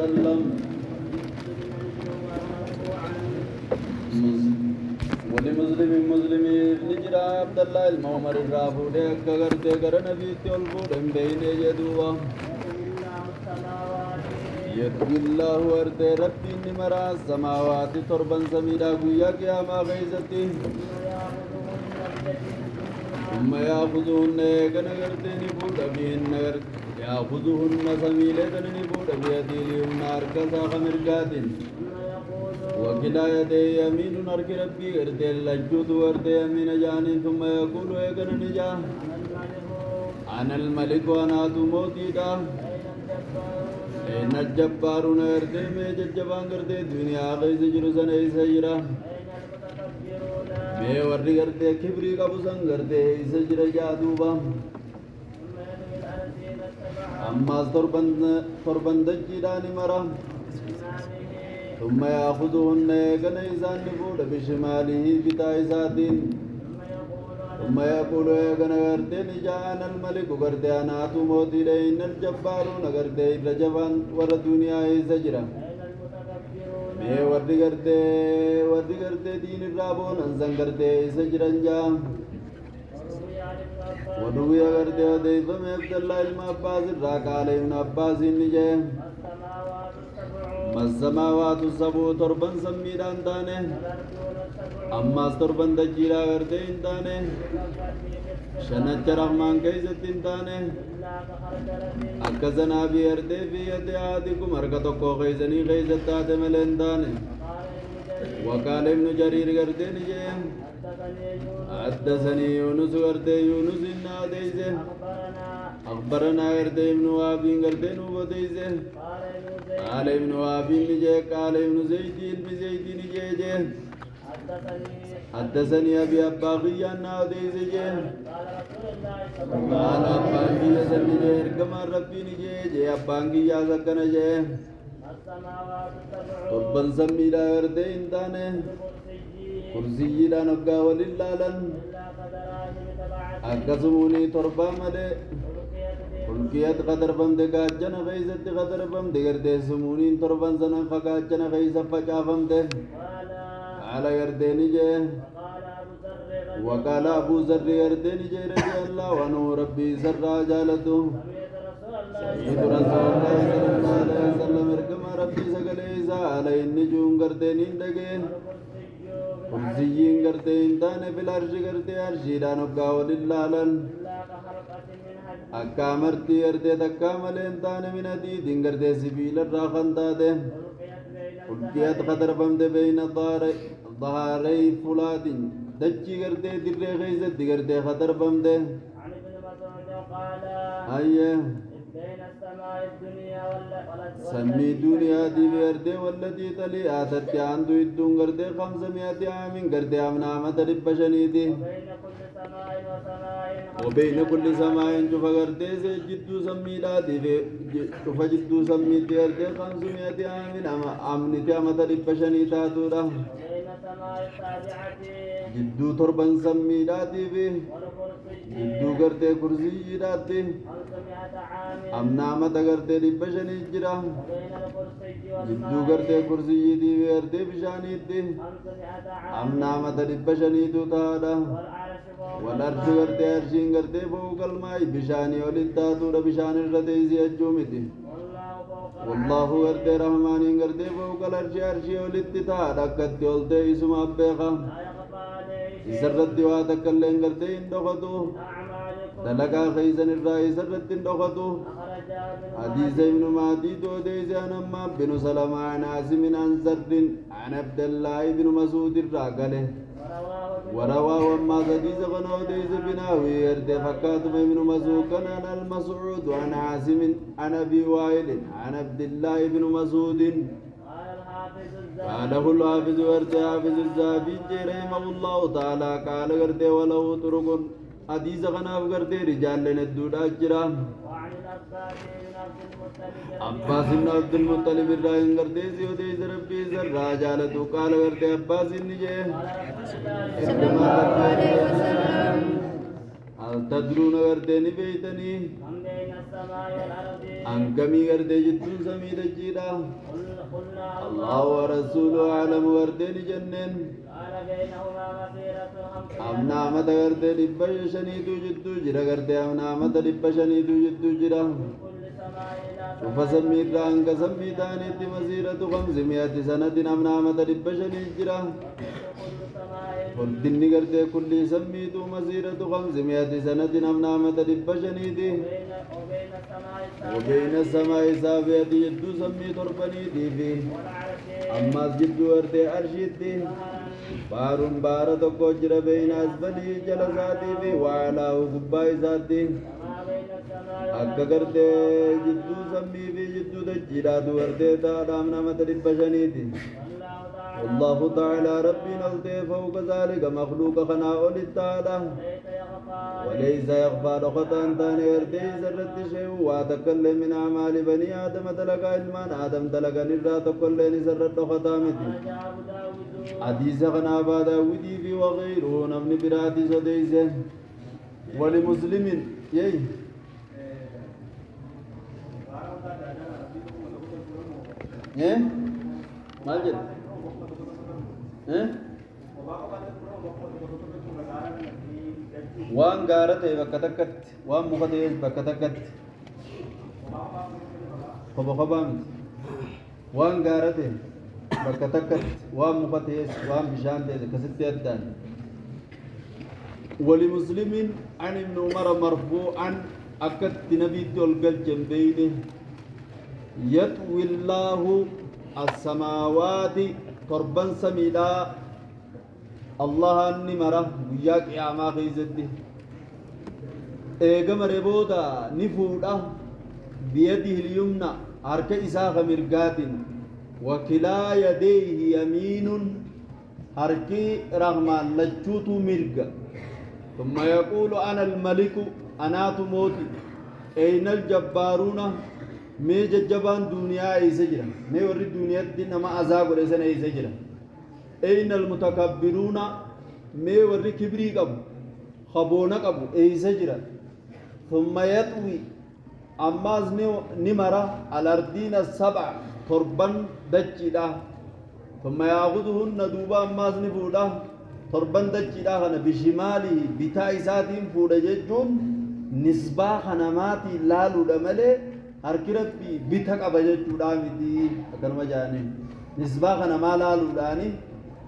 وسلم ولمسلم مسلم نجرى عبد الله المعمر الرافود كغرت غر نبي تولفود بين يدوا يدوي الله ورد ربي نمرا السماوات تربا سميدا قويا قياما غيزتي ثم يأخذهن كنغرتني بود بهن يأخذهن سميلة بود بيدي اليمنى أركزا خمرقات وكلا يدي يمين أرك ربي غرت اللجوت ورد يمين جاني ثم يقول ايقن نجا أنا الملك وأنا موتي دا إن الجبارون غرت میں ججبان غرت دنیا غيز جرسن ایسا جرا میں ورد غرت کبری قبسن غرت ایسا جرا جادوبا أما تربند جيراني مرا ثم يأخذهن كنيزان نفود بشماله بتايساتين ثم يقول يغن غرتين جاءنا الملك غرتين آتو موتي لئن الجبارون غرتين رجبان ور دنيا سجرا میں ورد غرتين دين الرابون انسان غرتين سجرا جا ودوي غرتين وديف میں عبداللہ علم عباس الراقال ابن عباس نجے ما السماوات السبع تربن سميدان تانه أما تربن دجيرا غرتين تانه شنچ رحمان كيستين تانه أكزنا بيرده في يد عادكم أركتو كو خيزني خيزتات ملين تانه وقال ابن جرير غرتين جيم حدثني يونس غرتي يونس إن آديزه أخبرنا غرتي ابن وابين غرتين وبديزه قال ابن وابين نجي قال ابن زيد بزيد نجي حدثني أبي أباقي أن آديز جي قال أباقي يسن نجي إرقما ربي نجي أباقي ياسكن جي تربن سميلا غرتين تانه كرسي لا نقا وللالن أكسموني تربا ملي كلكيات قدر بم دقا جنا غيزت قدر بم دقر سمونين تربان سنا خقا جنا غيز فجا بم ده على يردني جه وقال أبو ذر يردني جه رضي الله عنه ربي سر جالته سيد رسول الله صلى الله عليه وسلم اركم ربي سقليسا على النجوم قردني دقه كرسيين قردين تاني في العرش قردي عرشي لا نقا وللالن akka amartii erte takka maleen taane minadii dingarte sibiila irraa kan taate ulkiyat qadarbamte beeyna dahaarey fulaatin dachii gartee dirree keeysatti gartee qadarbamte ayye سمي دنيا دي بيرده والتي تلي آتت عنده الدون قرده 500 عام قرده عمنا عمد ربشني دي وبين كل سماء شوف قرده جدو سمي لا دي شوف جدو سمي دي قرده 500 عام عمني عمد ربشني تاتورا جدو تربن سمي لا دي جدو قرده كرسي لا دي أمنا عمد قرده ربشني جرا جدو قرده كرسي دي قرده بشاني دي أمنا عمد ربشني دو تادا والأرش قرده أرشين قرده فوق الماء بشاني ولداتو بشان الرتيزي الجومتي والله قرده رحمانين قرده فوق الأرش أرشي ولدتا دكت يولده اسم أبقى سرد واتك اللين قرده اندوخدو دلقا خيزن الرئيس سرد اندوخدو حديث ابن مهدي دوديس أنما بن سلمة عن عاصم عن زر عن عبد الله بن مسعود الراقله ورواه أما حديث غنو ديس بناوي ارد فكات ابن مسعود كان عن المسعود عن عاصم عن أبي وائل عن عبد الله بن مسعود قاله الحافظ ورد حافظ الذهبي رحمه الله تعالى قال ورد وله طرق حديث غناف ورد رجال لندودا جرا عباس بن عبد المطلب الراين ورد سيودي ربي زرا جالتو قال ورد عباس نجي صلى الله عليه وسلم هل تدرون ورد نبيتني السماء والأرض أنكمي قرد جدو سمي دجيدا قلنا الله ورسوله أعلم وردين جنن قال بينهما مسيرة 500 أمنا مت قرد لبش شنيدو جدو جرا قرد أمنا مت لبش شنيدو جدو جرا كل سماء إلى شوف سمي رانك سمي تانيت مسيرة 500 سنة أمنا مت لبش شنيد جرا كل سماء فردني قرد كل سمي تو مسيرة 500 سنة أمنا مت لبش شنيد وبين السماء وبين السماء السابعة سابعة جدو سمي تربني ديفي والعرش أما جدو ورد أرشيدي بارون بارة تكو جرى بين أسفلي جلساتي في وعلاه قبائي ذاتي وما بين السماء akka والأرض gartee jidduu sammii fi jidduu dachiidhaatu gartee taadhaam nama bashaniiti والله والله تعالى تعالى ربي نلتي فوق ذلك مخلوق خنا أولي تعالى ليس يخفى وليس يخفى لخطا تاني يردي سرت شيء واتكلم من أعمال بني آدم تلقى علمان آدم تلقى نرى تكلم سرت لخطا متي ما جاء أبو داود حديث خنا أبا داودي في وغيره نمني براتي سديسه ولمسلم يي ايه ما جد ايه وان غارته بكتكت وان مخديس بكتكت خبام وان غارته بكتكت وان مخديس وان بشان ده كست يدان ولمسلم عن ابن عمر مرفوعا أكد نبي تلقى الجنبين يطوي الله السماوات تربا سميدا الله النمرة وياك يا ما خيزدي إيجا مريبودا نفودا بيده اليمنى أرك إساق مرقات وكلا يديه يمين أركي رحمن لجوت مرقا ثم يقول أنا الملك أنا تموتي أين الجبارون مي ججبان دنيا إيسجرا مي ورد دنيا دي نما عذاب ورسنا إيسجرا أين المتكبرون مي ورد كبري قبو خبونا قبو إيسجرا ثم يطوي أماز نمرة على الأرضين السبع تربان دجدا ثم يأخذهن دوبا أماز نفودا تربان دجدا خنا بشماله بتاع إساتين فودا ججون نسبة خنماتي لالو دمالي harki rabbii bita qaba jechuudha miti akkanuma jaane nisbaa kana maa laaluudhaani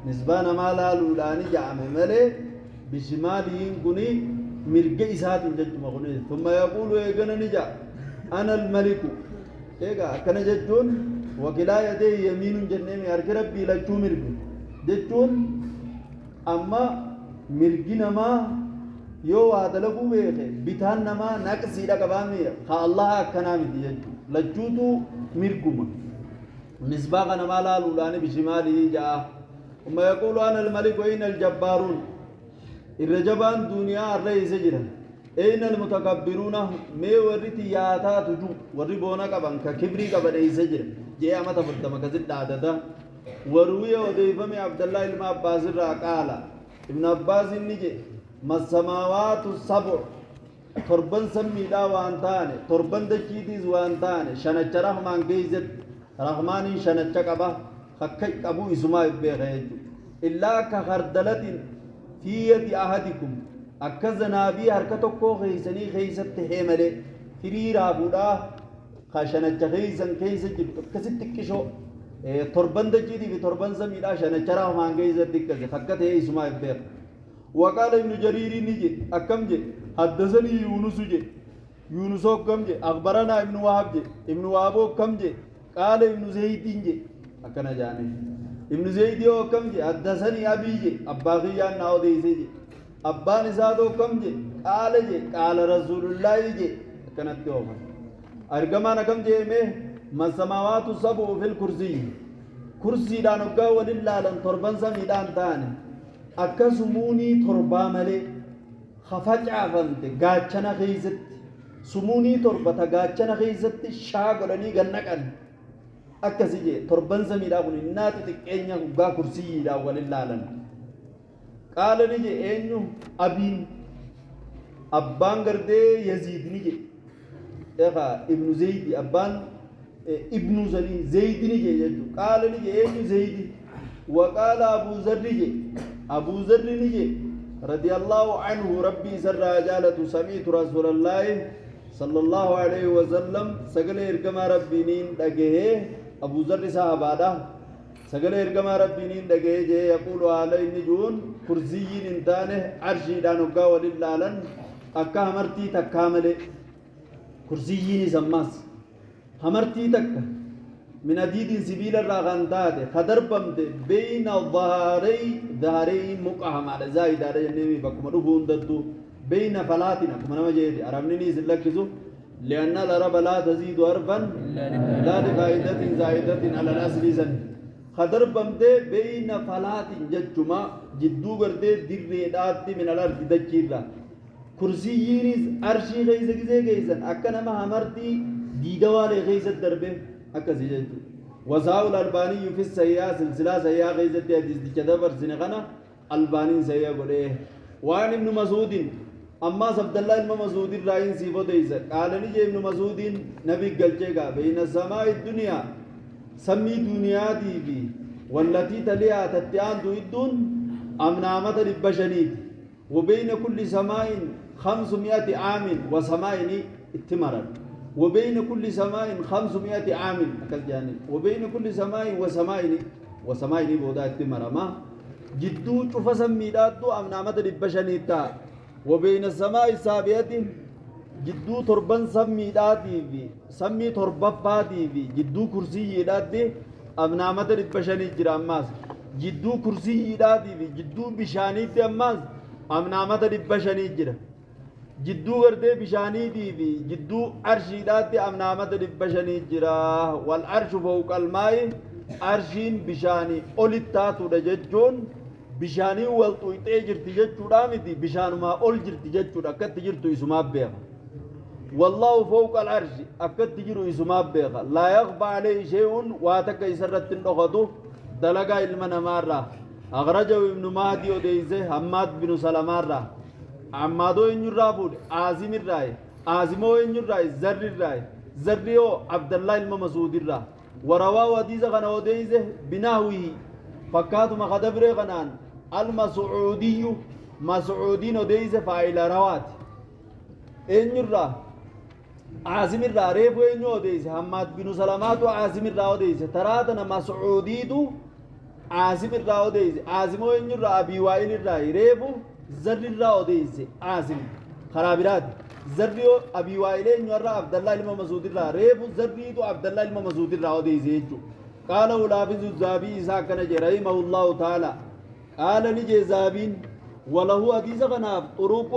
nisbaa namaa laaluudhaani jaame malee bishimaaliin kuni mirga isaatiin jechuma kuni thumma yaquulu eegana ni jaa ana almaliku eega akkana jechuun wakilaa yadee yamiinuun jenneemi harki rabbii lachuu mirgu jechuun amma mirgi namaa yoo waa dalaguu beeke bitaan namaa naqsiidha qabaame ka Allah akkanaa miti jechuudha lachuutu mirguma misbaa kana maa laaluudhaani bishimaalii ja'a umma yaquulu ana almalik wa ina aljabaaruun irra jabaan duniyaa arra isa jiran eina almutakabbiruuna mee warri tiyyaataa tuju warri boona qaban ka kibrii qaban isa jira jee amata furtama kasit dhaadata waruwiya odeeyfame abdallah ilma abbaas irraa qaala ibn abbaas inni je ما السماوات السبع تربن سميدا وانتاني تربن دجيتيز وانتاني شنچ رحمان جيزت رحماني شنچ قبا خكي ابو اسما بيغيج الا كخردلت في يد احدكم اكزنابي حركتكو خيسني خيست هيمله فريرا بودا خشنچ خيسن كيس كسيتكشو تربن دجيتي في تربن سميدا شنچ رحمان جيزت دكز خكته اسما بيغ وقال ابن جرير نجي أكم جي حدثني يونس جي يونس كم جي أخبرنا ابن وهب جي ابن وهب كم جي قال ابن زيد جي أكنا جاني ابن زيد كم جي حدثني أبي جي أبا غيان ناو دي جي أبا نسادو كم جي قال رسول الله جي أكنا تيوما أرقمان كم جي مه ما السماوات السبع في الكرسي كرسي دانوكا ولله لن تربان سميدان تاني akka sumuunii torbaa malee hafacaafamte gaachana keessatti sumuunii torbata gaachana keessatti shaa godhanii gannaqan akkasi jee torban samiidhaa kun innaa xixiqqeenya hoggaa kursiyyiidhaan walin laalan qaala ni jee eenyu abiin abbaan gardee yaziid ni jee إخا ابن زيد أبان ابن زيد نجي يجو قال نجي أين زيد وقال أبو ذر نجي أبو ذر نجي رضي الله عنه ربي سر جالة سمعت رسول الله صلى الله عليه وسلم سقل إرقما ربي نين دقه أبو ذر صحابة سقل إرقما ربي نين دقه يقول علي نجون كرسيين انتانه عرشي دانوكا وللالن أكا همرتي تكامل كرسيين سماس همرتي تك من أديد سبيل الرغندات خدربمت بين ظهري مقام على زايد على النبي بكم ربون دتو بين فلاتنا كما نمجد أرمني زلكزو لأن العرب لا تزيد عرفا لا لفائدة زائدة على الأصل زن خدربمت بين فلات ججما جدو قرد دريدات من الأرض دجيرا كرسيين أرشي غيز غيزن أكنما همرتي ديدوالي غيز الدربه أكسي جيتو وزاو الألباني في السيئة سلسلة سيئة غيزة حديث دي كدبر سنغنا ألباني سيئة قوله وعن ابن مسعود أما عبد الله ابن مسعود الرأيين سيفو ديزة قال لي ابن مسعود نبي قلجيغا بين السماء الدنيا سمي دنيا دي بي والتي تليها تتيان دويدون أمنامة لبشنيد وبين كل سماء 500 عام وسماء اتمرا وبين كل سماء 500 عام أكل وبين كل سماء وسماء بودا اتمرا ما جدو شوف سميدات دو أمنامة لبشنيتا وبين السماء السابعة جدو تربان سميداتي في سمي تربفاتي في جدو كرسي يداتي أمنامة لبشني جراماس جدو كرسي يداتي في جدو بشانيتي أماس أمنامة لبشني جرام جدو ورده بشاني دي في جدو عرشي داتي أمنامة لبشني جرا والعرش فوق الماء عرشين بشاني أولتاتو دججون بشاني والطويتي جرتي ججو دامتي بشان ما أول جرتي ججو أكت جرتو يسماب بيغا والله فوق العرش أكت جرو يسماب بيغا لا يخفى عليه شيء واتك يسرت النقضو دلقا علمنا مارا أخرجه ابن مهدي وديزه حماد بن سلمارا عمادو إنجر رابود عازم الرأي عازمو إنجر رأي زر الرأي زريو عبد الله المسعود الرأي ورواه حديث غنا وديزه بناوي فكاتو مخدبر غنان المسعودي مسعودين وديزه فاعل روات إنجر رأي عازم الرأي ريفو إنجر وديزه حماد بن سلمات وعازم الرأي وديزه تراتنا مسعوديدو عازم الرأي وديزه عازمو إنجر رأي أبي وائل الرأي ريفو زر الراو ديسي عازم خرابرات زريو أبي وائلين يرى عبد الله المسعود الرا ريفو زريدو عبد الله المسعود الرا ديسي قال ولافظ الزابي إذا كان رحمه الله تعالى قال نجي زابين وله حديث غناب طرق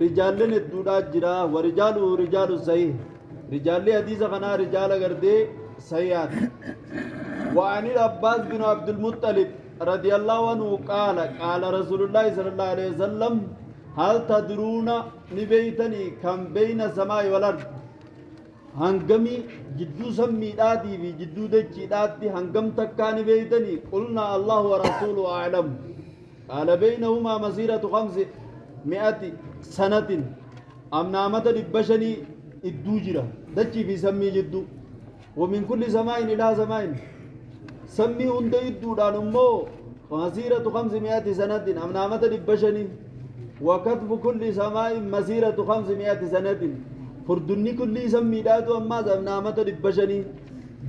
رجال الدودات جرا ورجال رجال صحيح رجال حديث غنا رجال غردي صحيحات وعن العباس بن عبد المطلب رضي الله عنه قال قال رسول الله صلى الله عليه وسلم هل تدرون نبيتني كم بين السماء والأرض هنگمي جدو سميداتي في جدو دجيداتي هنگم تكا نبيتني قلنا الله ورسوله أعلم قال بينهما مسيرة 500 سنة أمنامة لبشني الدوجرة دجي في سمي جدو ومن كل سماء إلى سماء سمي هند يدودان أمو مسيرة 500 سنة أمنامة لبشني وكتب كل سماء مسيرة 500 سنة فردني كل سمي دادو أما أمنامة لبشني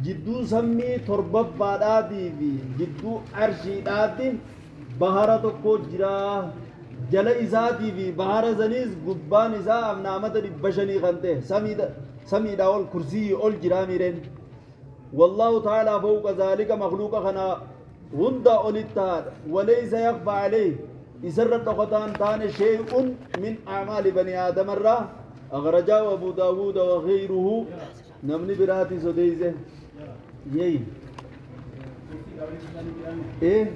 جدو سمي تربب باداتي في جدو عرشي داتي بحارة كوجرا جل إزاتي في بحارة زنيز قبان إزا أمنامة لبشني خنته سمي داول كرسي أول جراميرين والله تعالى فوق ذلك مخلوق خنا وندا أولتاد وليس يخفى عليه يسرد قطان تان شيء من أعمال بني آدم الرا أخرجه أبو داود وغيره نمني براتي سديزه يي إيه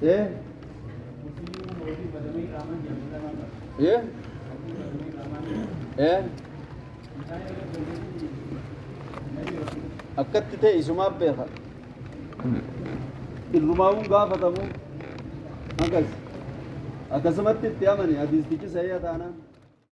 إيه إيه إيه akkatti ta'e isumaaf beeka irrumaa'uun gaafatamu akkas akkasumatti itti amani hadiistichi sahii taanaan